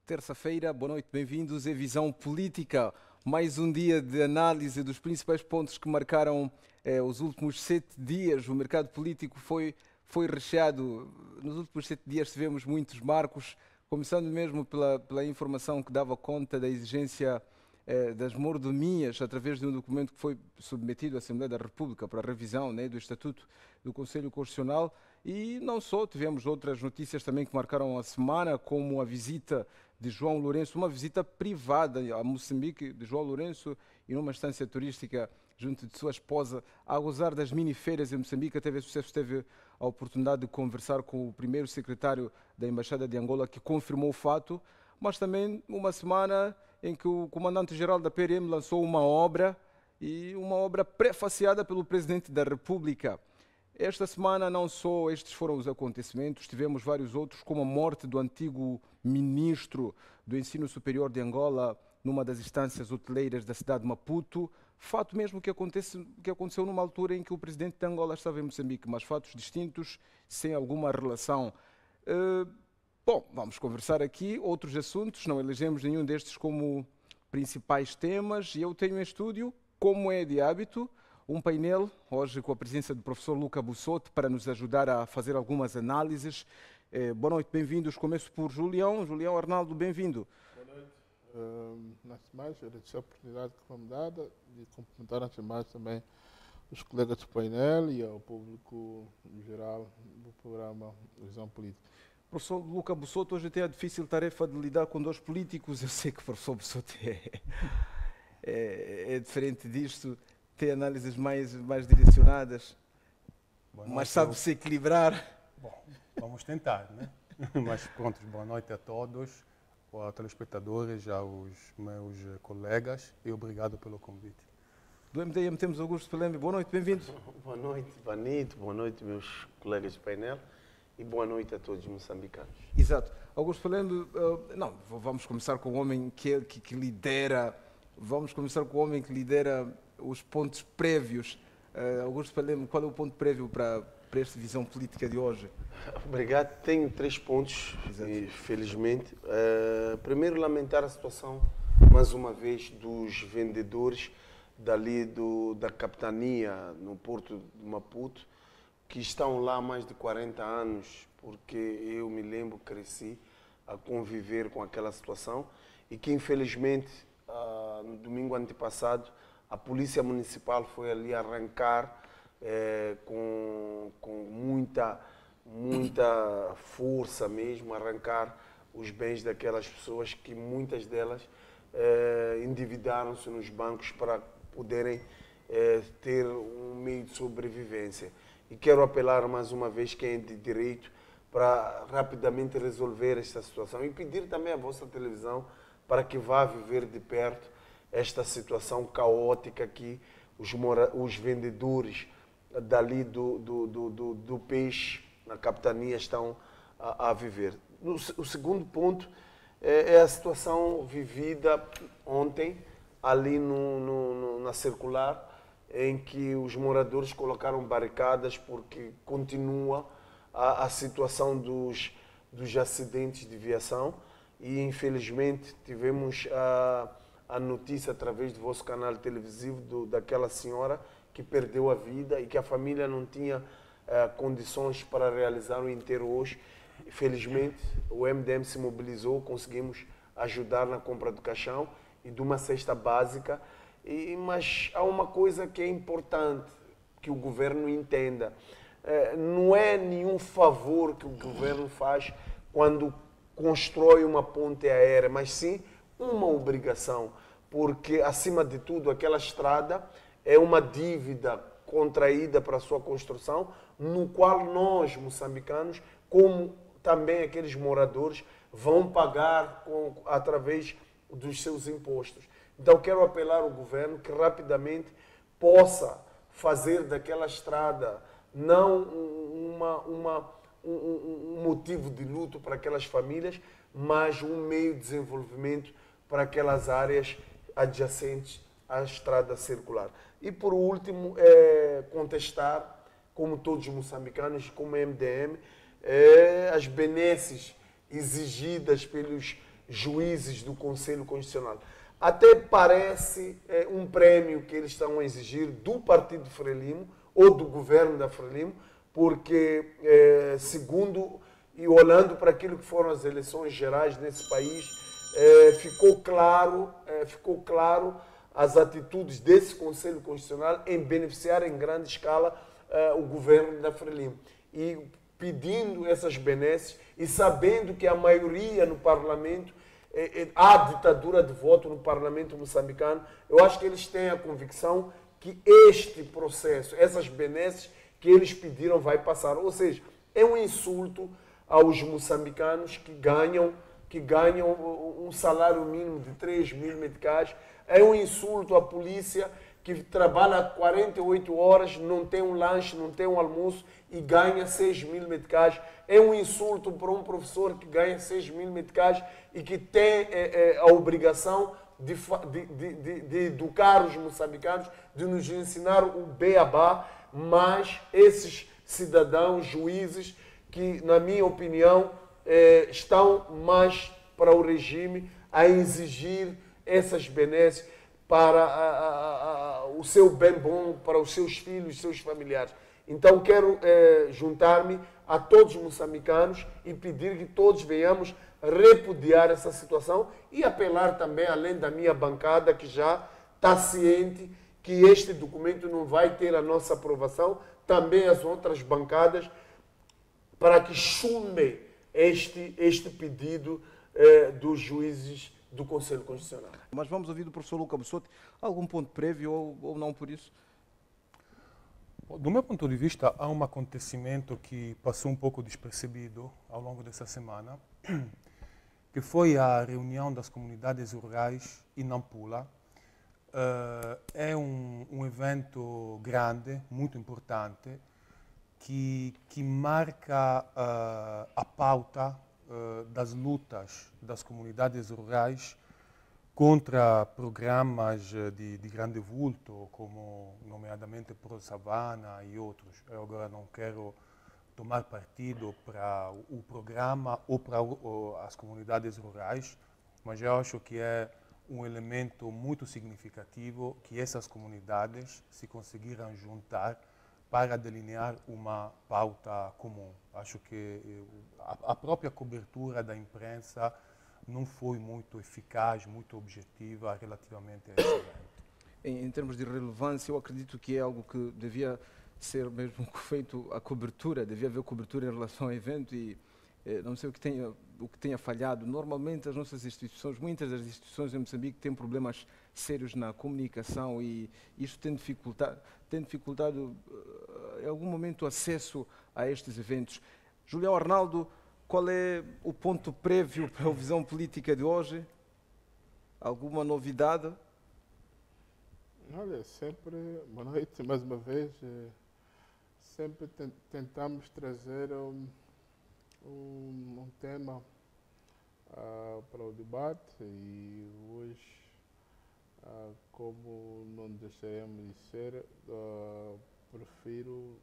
Terça-feira, boa noite, bem-vindos à Visão Política. Mais um dia de análise dos principais pontos que marcaram os últimos 7 dias. O mercado político foi recheado. Nos últimos 7 dias tivemos muitos marcos, começando mesmo pela informação que dava conta da exigência das mordomias através de um documento que foi submetido à Assembleia da República para revisão, né, do Estatuto do Conselho Constitucional. E não só, tivemos outras notícias também que marcaram a semana, como a visita de João Lourenço, uma visita privada a Moçambique, de João Lourenço, e numa estância turística junto de sua esposa, a gozar das mini-feiras em Moçambique. A TV Sucesso teve a oportunidade de conversar com o primeiro secretário da Embaixada de Angola, que confirmou o fato, mas também uma semana em que o comandante-geral da PRM lançou uma obra, e uma obra prefaciada pelo Presidente da República. Esta semana não só estes foram os acontecimentos, tivemos vários outros, como a morte do antigo ministro do Ensino Superior de Angola numa das instâncias hoteleiras da cidade de Maputo. Fato mesmo que aconteceu numa altura em que o presidente de Angola estava em Moçambique, mas fatos distintos, sem alguma relação. Bom, vamos conversar aqui outros assuntos, não elegemos nenhum destes como principais temas, e eu tenho em estúdio, como é de hábito, um painel, hoje com a presença do professor Luca Bussotti, para nos ajudar a fazer algumas análises. Boa noite, bem-vindos. Começo por Julião. Julião Arnaldo, bem-vindo. Boa noite. Antes de mais, agradecer a oportunidade que foi me dada de cumprimentar, antes de mais, também os colegas do painel e ao público em geral do programa Visão Política. Professor Luca Bussotti, hoje tem a difícil tarefa de lidar com dois políticos. Eu sei que o professor Bussotti é diferente disto, tem análises mais direcionadas, mas sabe se equilibrar. Bom, vamos tentar, né? Mas pronto, boa noite a todos, aos telespectadores, aos meus colegas, e obrigado pelo convite. Do MDM temos Augusto Pelembe. Boa noite, bem-vindo. Boa noite, Vanito, boa noite, meus colegas de painel, e boa noite a todos os moçambicanos. Exato. Augusto Pelembe, vamos começar com o homem que lidera, os pontos prévios. Augusto Pelembe, qual é o ponto prévio para esta visão política de hoje? Obrigado. Tenho 3 pontos, felizmente. Primeiro, lamentar a situação, mais uma vez, dos vendedores da capitania no Porto de Maputo, que estão lá há mais de 40 anos, porque eu me lembro, cresci a conviver com aquela situação, e que, infelizmente, no domingo antepassado, a Polícia Municipal foi ali arrancar com muita força mesmo, arrancar os bens daquelas pessoas, que muitas delas endividaram-se nos bancos para poderem ter um meio de sobrevivência. E quero apelar mais uma vez quem é de direito para rapidamente resolver esta situação, e pedir também à vossa televisão para que vá viver de perto esta situação caótica que os vendedores dali do peixe na capitania estão a viver. O segundo ponto é a situação vivida ontem ali na Circular, em que os moradores colocaram barricadas porque continua a situação dos acidentes de viação, e infelizmente tivemos a notícia através do vosso canal televisivo daquela senhora que perdeu a vida e que a família não tinha condições para realizar o enterro hoje. Felizmente, o MDM se mobilizou, conseguimos ajudar na compra do caixão e de uma cesta básica. Mas há uma coisa que é importante que o governo entenda. Não é nenhum favor que o governo faz quando constrói uma ponte aérea, mas sim uma obrigação, porque, acima de tudo, aquela estrada é uma dívida contraída para a sua construção, no qual nós, moçambicanos, como também aqueles moradores, vão pagar através dos seus impostos. Então, quero apelar ao governo que rapidamente possa fazer daquela estrada não um motivo de luto para aquelas famílias, mas um meio de desenvolvimento para aquelas áreas adjacentes à estrada circular. E, por último, contestar, como todos os moçambicanos, como MDM, as benesses exigidas pelos juízes do Conselho Constitucional. Até parece um prêmio que eles estão a exigir do Partido Frelimo ou do governo da Frelimo, porque, segundo e olhando para aquilo que foram as eleições gerais nesse país, ficou claro as atitudes desse Conselho Constitucional em beneficiar em grande escala o governo da Frelimo. E pedindo essas benesses e sabendo que a maioria no Parlamento, há ditadura de voto no Parlamento moçambicano, eu acho que eles têm a convicção que este processo, essas benesses que eles pediram vai passar. Ou seja, é um insulto aos moçambicanos que ganham um salário mínimo de 3.000 meticais. É um insulto à polícia que trabalha 48 horas, não tem um lanche, não tem um almoço e ganha 6.000 meticais. É um insulto para um professor que ganha 6.000 meticais e que tem a obrigação de educar os moçambicanos, de nos ensinar o beabá, mas esses cidadãos, juízes, que, na minha opinião, estão mais para o regime a exigir essas benesses para o seu bem bom, para os seus filhos, seus familiares. Então quero juntar-me a todos os moçambicanos e pedir que todos venhamos repudiar essa situação e apelar também, além da minha bancada, que já está ciente que este documento não vai ter a nossa aprovação, também as outras bancadas, para que chumbem este pedido dos juízes do Conselho Constitucional. Mas vamos ouvir do professor Luca Bussotti algum ponto prévio ou não por isso? Do meu ponto de vista, há um acontecimento que passou um pouco despercebido ao longo dessa semana, que foi a reunião das comunidades rurais em Nampula. É um evento grande, muito importante, que marca a pauta das lutas das comunidades rurais contra programas de grande vulto, como nomeadamente Pro Savana e outros. Eu agora não quero tomar partido para o programa ou para as comunidades rurais, mas eu acho que é um elemento muito significativo que essas comunidades se conseguiram juntar para delinear uma pauta comum. Acho que a própria cobertura da imprensa não foi muito eficaz, muito objetiva relativamente a esse evento. Em termos de relevância, eu acredito que é algo que devia ser mesmo feito a cobertura, devia haver cobertura em relação ao evento e não sei o que tenha falhado. Normalmente as nossas instituições, muitas das instituições em Moçambique têm problemas sérios na comunicação e isso tem dificultado em algum momento o acesso a estes eventos. Julião Arnaldo, qual é o ponto prévio para a visão política de hoje? Alguma novidade? Olha, sempre, boa noite mais uma vez. Sempre tentamos trazer um tema para o debate e hoje, como não deixaremos de ser, prefiro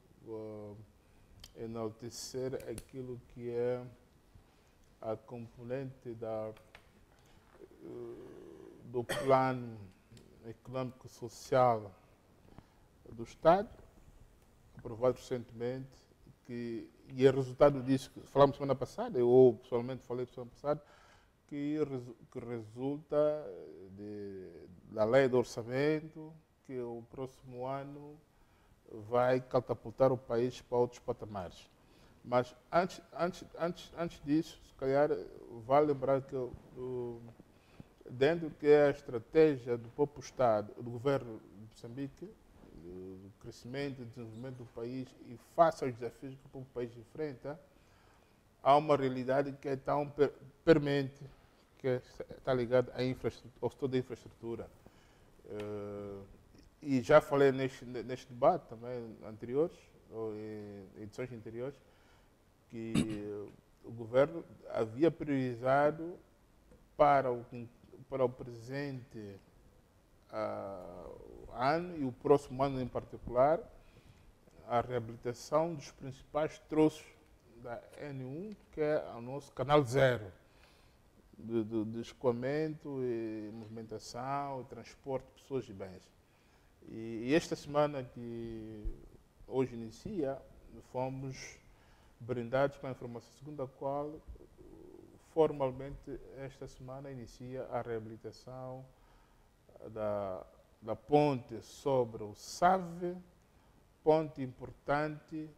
enaltecer aquilo que é a componente do plano econômico-social do Estado, aprovado recentemente, e é resultado disso que falamos semana passada, eu pessoalmente falei semana passada, que resulta da lei do orçamento, que o próximo ano vai catapultar o país para outros patamares. Mas antes disso, se calhar, vale lembrar que dentro que é a estratégia do próprio Estado, do governo de Moçambique, do crescimento e desenvolvimento do país e face aos desafios que o próprio país enfrenta, há uma realidade que é tão permanente, que está ligada ao setor da infraestrutura. E já falei neste debate também anteriores, ou em edições anteriores, que o governo havia priorizado para o presente ano e o próximo ano em particular a reabilitação dos principais troços da N1, que é o nosso canal zero. de escoamento, e movimentação, e transporte de pessoas e bens. E esta semana que hoje inicia, fomos brindados com a informação segundo a qual formalmente esta semana inicia a reabilitação da ponte sobre o Save, ponte importante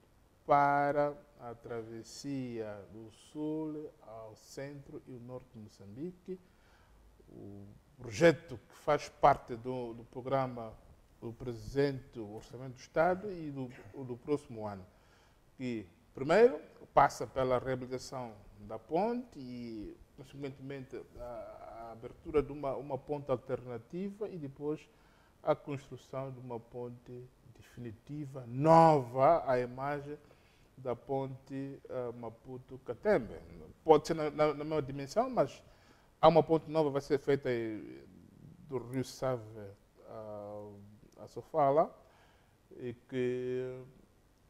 para a travessia do sul ao centro e o norte de Moçambique. O projeto que faz parte do programa do presente Orçamento do Estado e do próximo ano, que primeiro passa pela reabilitação da ponte e, consequentemente, a abertura de uma ponte alternativa e depois a construção de uma ponte definitiva, nova, à imagem da ponte Maputo-Catembe. Pode ser na mesma dimensão, mas há uma ponte nova, vai ser feita do Rio Save a Sofala, e que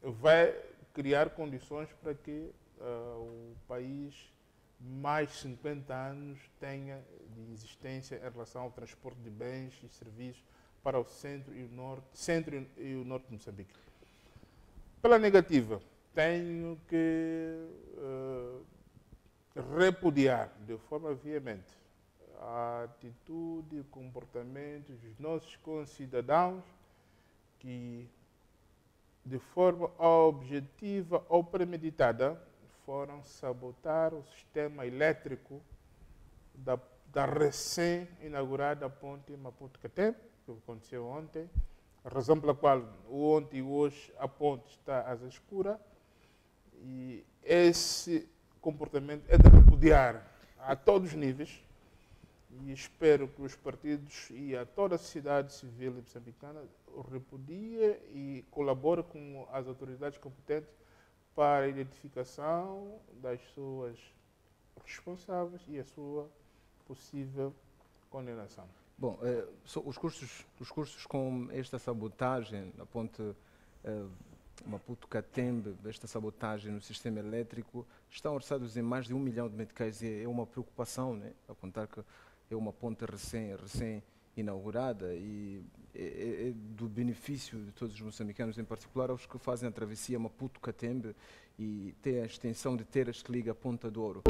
vai criar condições para que o país, mais 50 anos, tenha de existência em relação ao transporte de bens e serviços para o centro e o norte de Moçambique. Pela negativa, tenho que repudiar de forma veemente a atitude e o comportamento dos nossos concidadãos que, de forma objetiva ou premeditada, foram sabotar o sistema elétrico da recém-inaugurada ponte Maputo-Catembe, que aconteceu ontem, a razão pela qual ontem e hoje a ponte está às escuras, e esse comportamento é de repudiar a todos os níveis, e espero que os partidos e a toda a sociedade civil moçambicana o repudiem e colaborem com as autoridades competentes para a identificação das pessoas responsáveis e a sua possível condenação. Bom, os custos com esta sabotagem na ponte Maputo-Catembe, esta sabotagem no sistema elétrico, estão orçados em mais de 1 milhão de meticais. É uma preocupação, né? A contar que é uma ponte recém-inaugurada e é do benefício de todos os moçambicanos, em particular aos que fazem a travessia Maputo-Catembe e têm a extensão de Teras que liga a Ponta do Ouro.